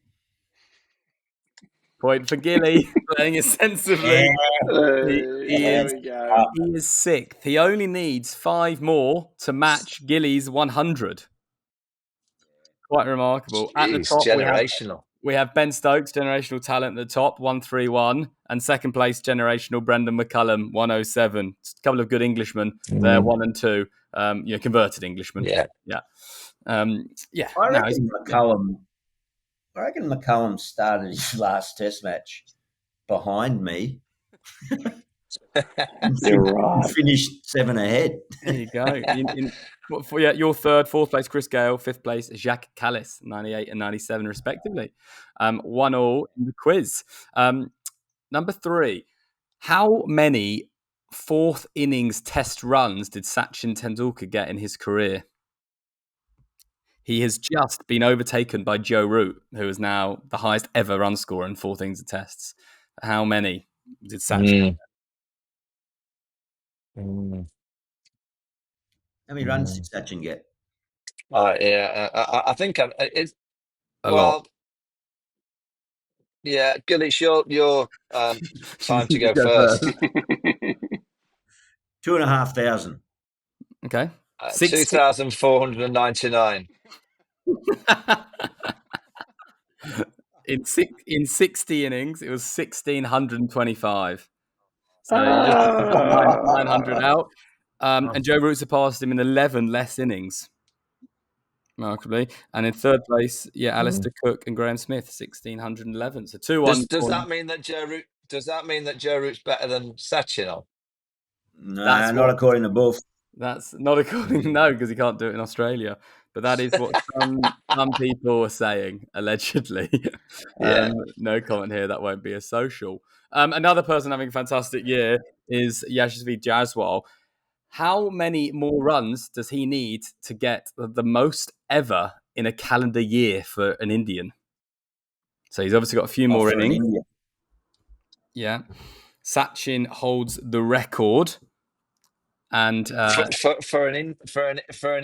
Point for Gilly, playing it sensibly. There we go. He is 6th. He only needs 5 more to match Gilly's 100. Quite remarkable. Jeez, at the top, generational. We have Ben Stokes, generational talent at the top, 131. And second place, generational Brendan McCullum, 107. A couple of good Englishmen there, 1 and 2. Converted Englishmen. Yeah. I reckon McCullum started his last test match behind me. You're right. Finished 7 ahead. There you go. Your third, 4th place, Chris Gale. 5th place, Jacques Callis, 98 and 97 respectively. 1-1 in the quiz. Number 3. How many 4th innings test runs did Sachin Tendulkar get in his career? He has just been overtaken by Joe Root, who is now the highest ever run scorer in 4th innings of tests. How many did Sachin? How many runs did Sachin get? I think it's A lot. Yeah, Gilly, it's your time to go first. 2,500. Okay. 2,499. In 60 innings, it was 1,625. So you just got 900 out. And Joe Root surpassed him in 11 less innings, remarkably. And in third place, Alistair Cook and Graham Smith, 1,611. So 2-1. Does that mean that Joe Root? Does that mean that Joe Root's better than Sachin? No, not according to Buff. That's not according, no, because he can't do it in Australia. But that is what some people are saying, allegedly. No comment here. That won't be a social. Another person having a fantastic year is Yashasvi Jaswal. How many more runs does he need to get the most ever in a calendar year for an Indian? So he's obviously got a few more innings. Yeah. Sachin holds the record. And for an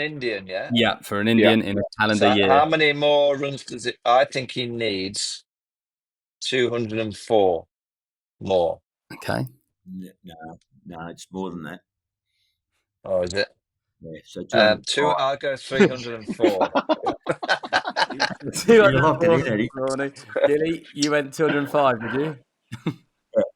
Indian, yeah? Yeah, for an Indian in a calendar year. How many more runs does it? I think he needs 204 more. Okay. No, it's more than that. Oh, is it? Yeah, so I'll go 304. 204. Gilly, you went 205, did you?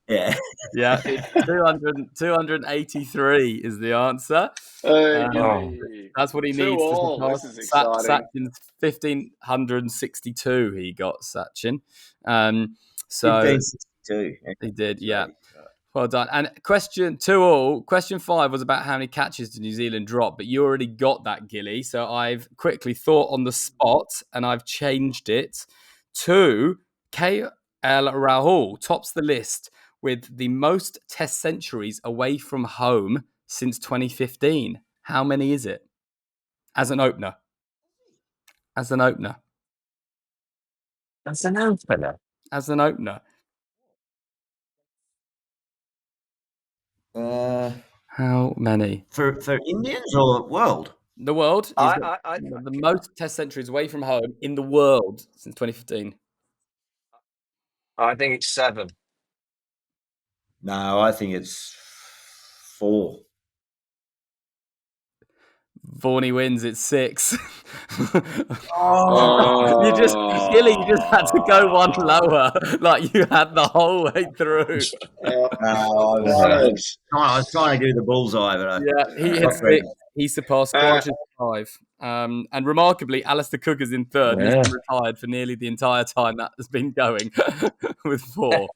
Yeah. Yeah, it's 283 is the answer. That's what he needs to pass. This is exciting. Sachin's 1,562 he got, Sachin. So 1,562. he did, yeah. Well done. And question 2-2. Question 5 was about how many catches did New Zealand drop, but you already got that, Gilly. So I've quickly thought on the spot and I've changed it to KL Rahul tops the list with the most test centuries away from home since 2015. How many is it? As an opener. As an opener. That's an opener. As an opener. How many? For Indians or world? The world. He's got I the most Test centuries away from home in the world since 2015. think it's 7. No, I think it's 4. Vaughany wins. It's 6. Oh, Gilly, you just had to go one lower, like you had the whole way through. no, I was trying to do the bullseye, but He hit 6. He surpassed Squatch's 5. And remarkably, Alistair Cook is in 3rd. And he's been retired for nearly the entire time that has been going with 4.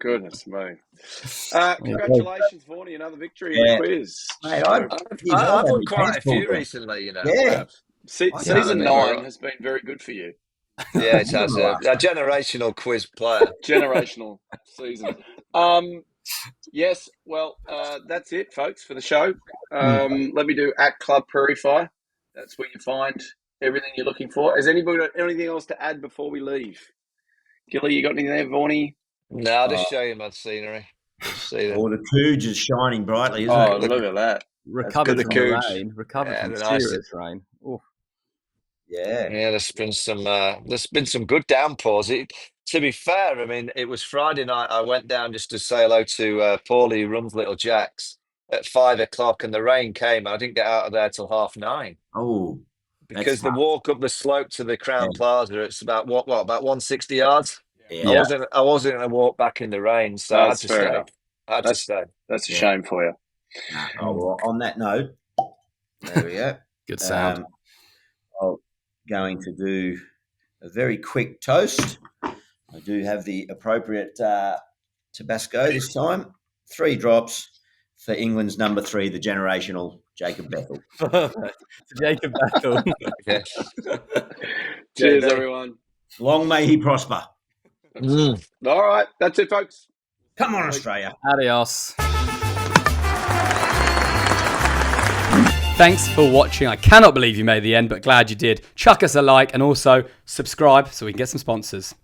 Goodness me. Congratulations, Vaughany, another victory in the quiz. Mate, I've won quite a few recently, you know. Yeah. Season 9 has been very good for you. Yeah, it has a generational quiz player. Generational season. Yes, well, that's it, folks, for the show. Let me do at Club Prairie Fire. That's where you find everything you're looking for. Has anybody got anything else to add before we leave? Gilly, you got anything there, Vaughany? No, I'll just show you my scenery. Just see that. Oh, the Cooge is shining brightly, isn't Oh, it? look at that. Recovered from the rain. Recovered from nice. serious rain. Ooh. Yeah. Yeah, there's been some good downpours. To be fair, I mean, it was Friday night. I went down just to say hello to Paulie, who runs Little Jack's, at 5 o'clock, and the rain came. I didn't get out of there till 9:30. Oh, because the walk up the slope to the Crown Plaza, it's about about 160 yards. Yeah. I wasn't going to walk back in the rain, so I had to stay. That's a shame for you. Oh, well, on that note, there we go. Good sound. I'm going to do a very quick toast. I do have the appropriate Tabasco this time. 3 drops for England's number 3, the generational Jacob Bethel. Jacob Bethel. Cheers, everyone. Long may he prosper. All right, that's it, folks. Come on, Australia. Adios. Thanks for watching. I cannot believe you made the end, but glad you did. Chuck us a like and also subscribe so we can get some sponsors.